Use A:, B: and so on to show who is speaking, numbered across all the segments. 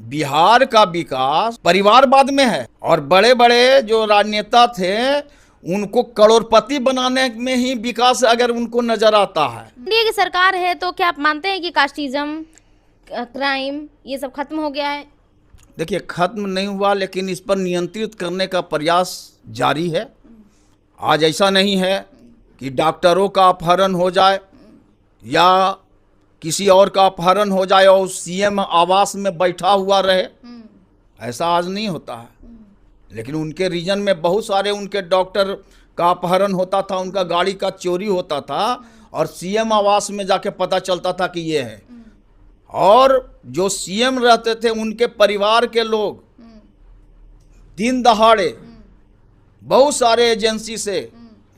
A: बिहार का विकास परिवारवाद में है और बड़े बड़े जो राजनेता थे उनको करोड़पति बनाने में ही विकास अगर उनको नजर आता है।
B: इंडिया की सरकार है तो क्या आप मानते हैं कि कास्टिज्म, क्राइम ये सब खत्म हो गया है?
A: देखिए, खत्म नहीं हुआ, लेकिन इस पर नियंत्रित करने का प्रयास जारी है। आज ऐसा नहीं है कि डॉक्टरों का अपहरण हो जाए या किसी और का अपहरण हो जाए और सीएम आवास में बैठा हुआ रहे, ऐसा आज नहीं होता है। लेकिन उनके रीजन में बहुत सारे उनके डॉक्टर का अपहरण होता था, उनका गाड़ी का चोरी होता था और सीएम आवास में जाके पता चलता था कि ये है। और जो सीएम रहते थे उनके परिवार के लोग दिन दहाड़े बहुत सारे एजेंसी से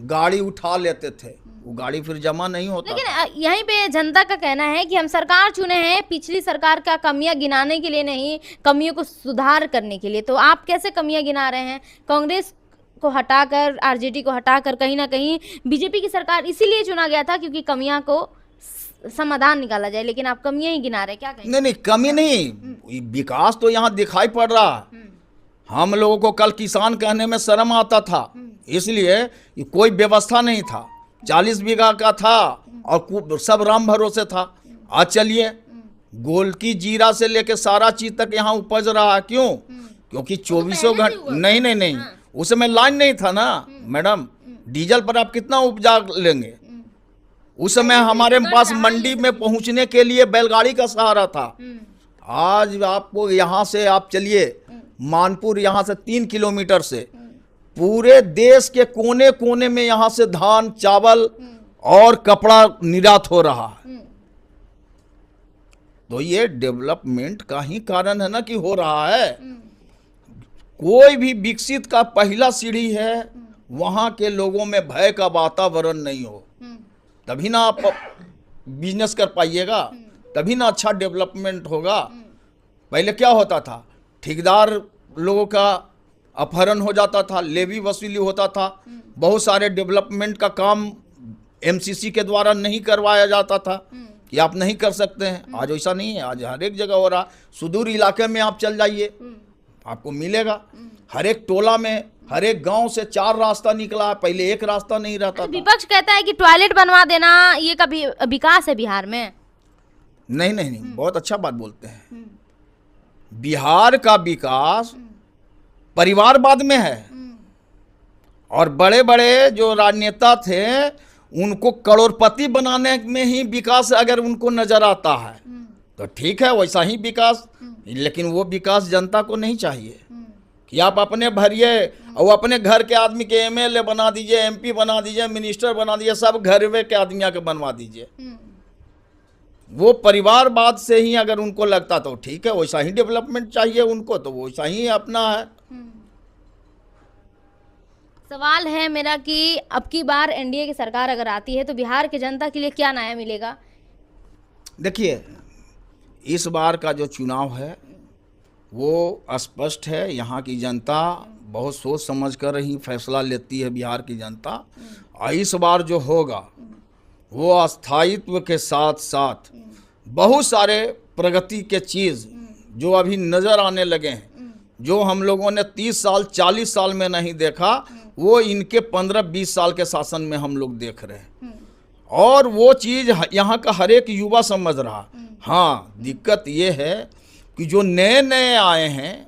A: गाड़ी उठा लेते थे, वो गाड़ी फिर जमा नहीं होता।
B: लेकिन यहीं पे जनता का कहना है कि हम सरकार चुने हैं पिछली सरकार का कमियां गिनाने के लिए नहीं, कमियों को सुधार करने के लिए। तो आप कैसे कमियां गिना रहे हैं? कांग्रेस को हटाकर, आरजेडी को हटाकर कहीं ना कहीं बीजेपी की सरकार इसीलिए चुना गया था क्योंकि कमियां को समाधान निकाला जाए, लेकिन आप कमियां ही गिना रहे हैं, क्या कहेंगे?
A: नहीं नहीं, कमी नहीं, विकास तो यहाँ दिखाई पड़ रहा है। हम लोगों को कल किसान कहने में शर्म आता था, इसलिए कोई व्यवस्था नहीं था। 40 बीघा का था और सब राम भरोसे था। आज चलिए, गोलकी जीरा से लेके सारा चीज तक यहाँ उपज रहा है। क्यों? क्योंकि 24 घंटे नहीं नहीं नहीं, उस समय लाइन नहीं था ना मैडम। डीजल पर आप कितना उपजा लेंगे? उस समय हमारे पास मंडी में पहुंचने के लिए बैलगाड़ी का सहारा था। आज आपको यहाँ से आप चलिए मानपुर, यहाँ से 3 किलोमीटर से पूरे देश के कोने कोने में यहाँ से धान, चावल और कपड़ा निर्यात हो रहा है। तो ये डेवलपमेंट का ही कारण है ना कि हो रहा है। कोई भी विकसित का पहला सीढ़ी है वहां के लोगों में भय का वातावरण नहीं हो, तभी ना आप बिजनेस कर पाइएगा, तभी ना अच्छा डेवलपमेंट होगा। पहले क्या होता था? ठेकेदार लोगों का अपहरण हो जाता था, लेवी वसूली होता था, बहुत सारे डेवलपमेंट का काम एमसीसी के द्वारा नहीं करवाया जाता था कि आप नहीं कर सकते हैं। आज ऐसा नहीं है, आज हर एक जगह हो रहा। सुदूर इलाके में आप चल जाइए, आपको मिलेगा। हर एक टोला में, हर एक गांव से 4 रास्ता निकला है, पहले एक रास्ता नहीं रहता था।
B: विपक्ष कहता है कि टॉयलेट बनवा देना ये कभी विकास है बिहार में?
A: नहीं नहीं नहीं, बहुत अच्छा बात बोलते हैं। बिहार का विकास परिवारवाद में है और बड़े बड़े जो राजनेता थे उनको करोड़पति बनाने में ही विकास अगर उनको नजर आता है तो ठीक है, वैसा ही विकास। लेकिन वो विकास जनता को नहीं चाहिए कि आप अपने भरिए और अपने घर के आदमी के एमएलए बना दीजिए, एमपी बना दीजिए, मिनिस्टर बना दीजिए, सब घर के आदमियों के बनवा दीजिए। वो परिवारवाद से ही अगर उनको लगता तो ठीक है, वैसा ही डेवलपमेंट चाहिए उनको, तो वैसा ही अपना है।
B: सवाल है मेरा कि अब की बार एनडीए की सरकार अगर आती है तो बिहार की जनता के लिए क्या नया मिलेगा?
A: देखिए, इस बार का जो चुनाव है वो स्पष्ट है। यहाँ की जनता बहुत सोच समझ कर ही फैसला लेती है, बिहार की जनता। और इस बार जो होगा वो स्थायित्व के साथ साथ बहुत सारे प्रगति के चीज़ जो अभी नज़र आने लगे हैं, जो हम लोगों ने 30 साल 40 साल में नहीं देखा, वो इनके 15-20 साल के शासन में हम लोग देख रहे हैं। और वो चीज़ यहाँ का हर एक युवा समझ रहा। हाँ, दिक्कत ये है कि जो नए नए आए हैं,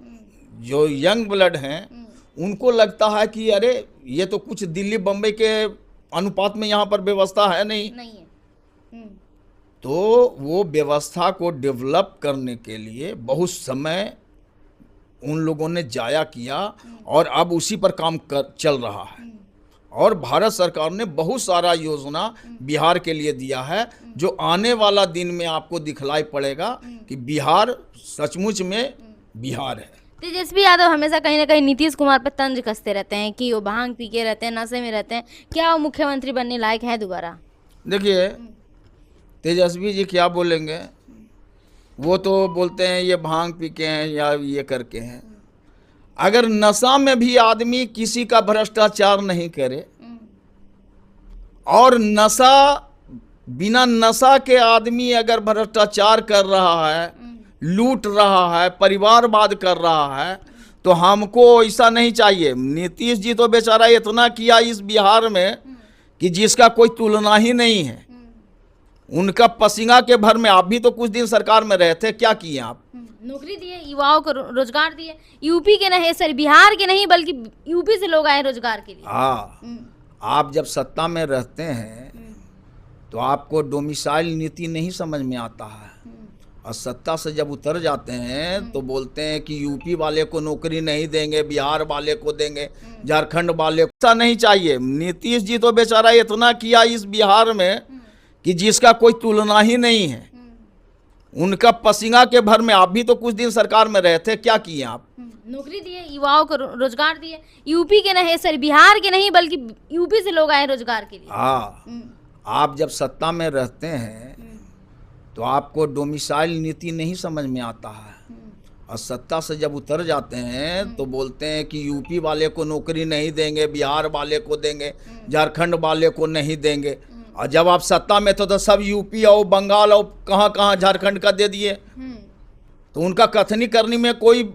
A: जो यंग ब्लड हैं, उनको लगता है कि अरे ये तो कुछ दिल्ली बम्बई के अनुपात में यहाँ पर व्यवस्था है नहीं
B: है।
A: तो वो व्यवस्था को डेवलप करने के लिए बहुत समय उन लोगों ने जाया किया और अब उसी पर काम चल रहा है। और भारत सरकार ने बहुत सारा योजना बिहार के लिए दिया है, जो आने वाला दिन में आपको दिखलाई पड़ेगा कि बिहार सचमुच में बिहार है।
B: तेजस्वी यादव हमेशा कहीं ना कहीं नीतीश कुमार पर तंज कसते रहते हैं कि वो भांग पी के रहते हैं, नशे में रहते हैं। क्या वो मुख्यमंत्री बनने लायक है दोबारा?
A: देखिए, तेजस्वी जी क्या बोलेंगे? वो तो बोलते हैं ये भांग पी के हैं या ये करके हैं। अगर नशा में भी आदमी किसी का भ्रष्टाचार नहीं करे और बिना नशा के आदमी अगर भ्रष्टाचार कर रहा है लूट रहा है, परिवारवाद कर रहा है, तो हमको ऐसा नहीं चाहिए। नीतीश जी तो बेचारा इतना किया इस बिहार में कि जिसका कोई तुलना ही नहीं है। उनका पसीना के भर में, आप भी तो कुछ दिन सरकार में रहे थे, क्या किए आप?
B: नौकरी दिए, युवाओं को रोजगार दिए, यूपी के नहीं, सॉरी बिहार के नहीं बल्कि यूपी से लोग आए रोजगार के लिए।
A: हाँ, आप जब सत्ता में रहते हैं तो आपको डोमिसाइल नीति नहीं समझ में आता है, और सत्ता से जब उतर जाते हैं तो बोलते हैं कि यूपी वाले को नौकरी नहीं देंगे, बिहार वाले को देंगे, झारखंड वाले को। ऐसा नहीं चाहिए। नीतीश जी तो बेचारा इतना किया इस बिहार में कि जिसका कोई तुलना ही नहीं है। उनका पसीना के भर में, आप भी तो कुछ दिन सरकार में रहे थे, क्या किए आप?
B: नौकरी दिए, युवाओं को रोजगार दिए, यूपी के नहीं, सॉरी बिहार के नहीं बल्कि यूपी से लोग आए रोजगार के लिए।
A: हाँ, आप जब सत्ता में रहते हैं तो आपको डोमिसाइल नीति नहीं समझ में आता है, और सत्ता से जब उतर जाते हैं तो बोलते हैं कि यूपी वाले को नौकरी नहीं देंगे, बिहार वाले को देंगे, झारखंड वाले को नहीं देंगे। और जब आप सत्ता में थे तो सब यूपी और बंगाल और कहाँ कहाँ झारखंड का दे दिए, तो उनका कथनी करनी में कोई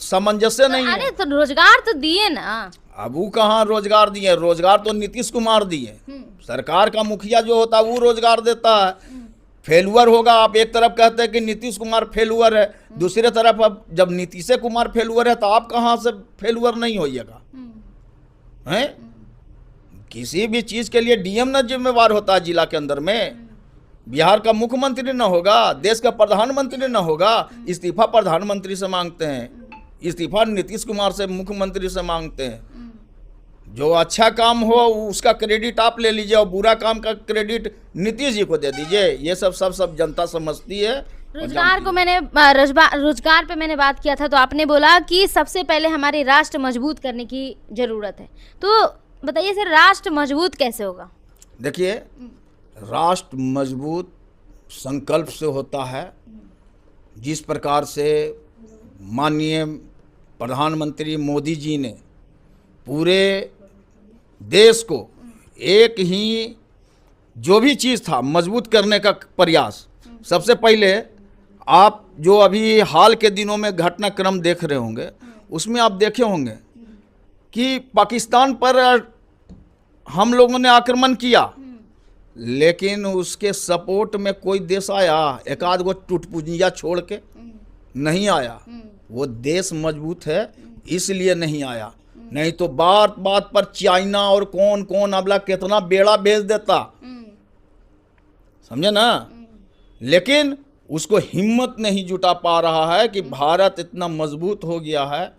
A: सामंजस्य नहीं है।
B: अरे तो रोजगार तो दिए ना।
A: अब वो कहाँ रोजगार दिए? रोजगार तो नीतीश कुमार दिए। सरकार का मुखिया जो होता है वो रोजगार देता है। फेलुअर होगा, आप एक तरफ कहते हैं कि नीतीश कुमार फेलुअर है, दूसरे तरफ अब जब नीतीश कुमार फेलुअर है तो आप कहाँ से फेलुअर नहीं होइएगा? हैं? किसी भी चीज़ के लिए डीएम न जिम्मेवार होता है जिला के अंदर में। बिहार का मुख्यमंत्री न होगा, देश का प्रधानमंत्री न होगा, इस्तीफा प्रधानमंत्री से मांगते हैं, इस्तीफा नीतीश कुमार से, मुख्यमंत्री से मांगते हैं। जो अच्छा काम हो उसका क्रेडिट आप ले लीजिए और बुरा काम का क्रेडिट नीतीश जी को दे दीजिए। ये सब जनता समझती है।
B: रोजगार पे मैंने बात किया था तो आपने बोला कि सबसे पहले हमारे राष्ट्र मजबूत करने की जरूरत है। तो बताइए सर, राष्ट्र मजबूत कैसे होगा?
A: देखिए, राष्ट्र मजबूत संकल्प से होता है। जिस प्रकार से माननीय प्रधानमंत्री मोदी जी ने पूरे देश को एक ही जो भी चीज़ था मजबूत करने का प्रयास। सबसे पहले आप जो अभी हाल के दिनों में घटनाक्रम देख रहे होंगे उसमें आप देखे होंगे कि पाकिस्तान पर हम लोगों ने आक्रमण किया, लेकिन उसके सपोर्ट में कोई देश आया? एक आध गो टुटपुंजिया छोड़ के नहीं आया। वो देश मजबूत है इसलिए नहीं आया, नहीं तो बात बात पर चाइना और कौन कौन अबला कितना बेड़ा भेज देता, समझे ना। लेकिन उसको हिम्मत नहीं जुटा पा रहा है कि भारत इतना मजबूत हो गया है,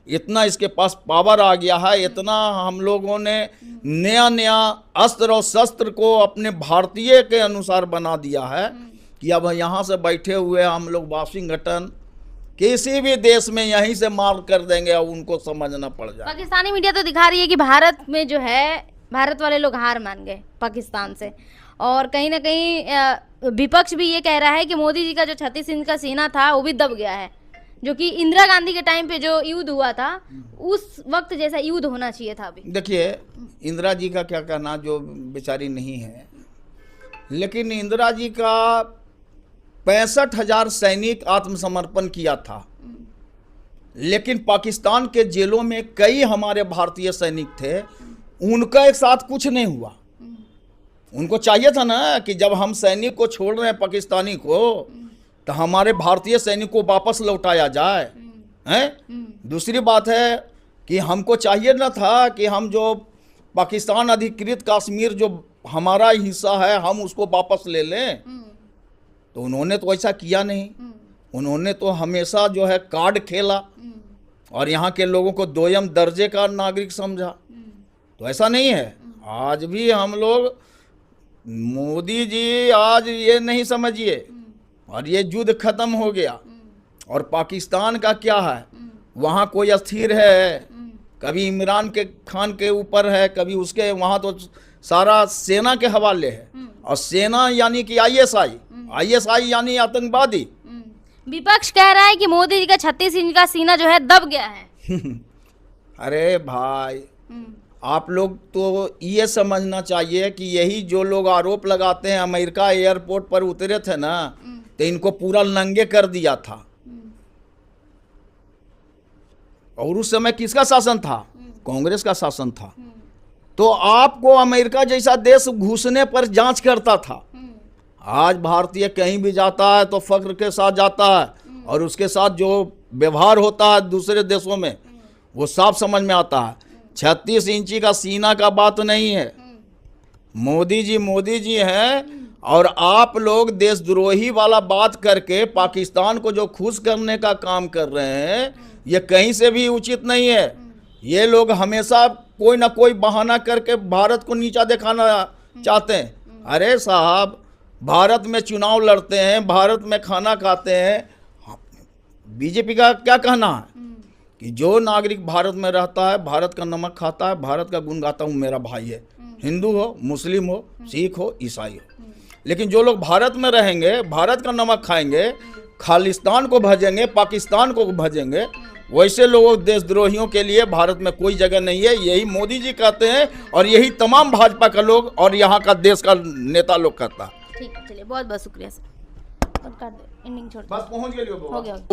A: इतना इसके पास पावर आ गया है, इतना हम लोगों ने नया नया अस्त्र और शस्त्र को अपने भारतीय के अनुसार बना दिया है कि अब यहाँ से बैठे हुए हम लोग वाशिंगटन किसी भी देश में यहीं से मार कर देंगे और उनको समझना पड़ जाए।
B: पाकिस्तानी मीडिया तो दिखा रही है कि भारत में जो है भारत वाले लोग हार मान गए पाकिस्तान से, और कहीं ना कहीं विपक्ष भी ये कह रहा है कि मोदी जी का जो 36 इंच का सीना था वो भी दब गया है, जो कि इंदिरा गांधी के टाइम पे जो युद्ध हुआ था उस वक्त जैसा युद्ध होना चाहिए था अभी।
A: देखिए, इंदिरा जी का क्या कहना, जो बेचारी नहीं है, लेकिन इंदिरा जी का 65,000 सैनिक आत्मसमर्पण किया था, लेकिन पाकिस्तान के जेलों में कई हमारे भारतीय सैनिक थे, उनका एक साथ कुछ नहीं हुआ। उनको चाहिए था ना कि जब हम सैनिक को छोड़ रहे हैं पाकिस्तानी को तो हमारे भारतीय सैनिक को वापस लौटाया जाए, हैं? दूसरी बात है कि हमको चाहिए ना था कि हम जो पाकिस्तान अधिकृत कश्मीर जो हमारा हिस्सा है हम उसको वापस ले लें, तो उन्होंने तो ऐसा किया नहीं। उन्होंने तो हमेशा जो है कार्ड खेला और यहाँ के लोगों को दोयम दर्जे का नागरिक समझा। तो ऐसा नहीं है। आज भी हम लोग, मोदी जी आज ये नहीं समझिए, और ये युद्ध खत्म हो गया, और पाकिस्तान का क्या है, वहाँ कोई अस्थिर है, कभी इमरान के खान के ऊपर है, कभी उसके, वहाँ तो सारा सेना के हवाले है, और सेना यानी कि आईएसआई यानी आतंकवादी।
B: विपक्ष कह रहा है कि मोदी जी का 36 इंच का सीना जो है दब गया है।
A: अरे भाई, आप लोग तो ये समझना चाहिए कि यही जो लोग आरोप लगाते हैं, अमेरिका एयरपोर्ट पर उतरे थे ना तो इनको पूरा नंगे कर दिया था। और उस समय किसका शासन था? कांग्रेस का शासन था। तो आपको अमेरिका जैसा देश घुसने पर जांच करता था। आज भारतीय कहीं भी जाता है तो फख्र के साथ जाता है, और उसके साथ जो व्यवहार होता है दूसरे देशों में वो साफ समझ में आता है। 36 इंची का सीना का बात नहीं है। मोदी जी हैं, और आप लोग देशद्रोही वाला बात करके पाकिस्तान को जो खुश करने का काम कर रहे हैं, ये कहीं से भी उचित नहीं है। ये लोग हमेशा कोई ना कोई बहाना करके भारत को नीचा दिखाना चाहते हैं। अरे साहब, भारत में चुनाव लड़ते हैं, भारत में खाना खाते हैं। बीजेपी का क्या कहना है कि जो नागरिक भारत में रहता है, भारत का नमक खाता है, भारत का गुण गाता हूँ, मेरा भाई है, हिंदू हो, मुस्लिम हो, सिख हो, ईसाई हो। लेकिन जो लोग भारत में रहेंगे, भारत का नमक खाएंगे, खालिस्तान को भजेंगे, पाकिस्तान को भजेंगे, वैसे लोगों देशद्रोहियों के लिए भारत में कोई जगह नहीं है। यही मोदी जी कहते हैं, और यही तमाम भाजपा का लोग और यहाँ का देश का नेता लोग कहता है।
B: ठीक है, चलिए बहुत बहुत शुक्रिया सर। और कर दो, एंडिंग छोड़ दो।
A: बस पहुँच गए
B: हो गया।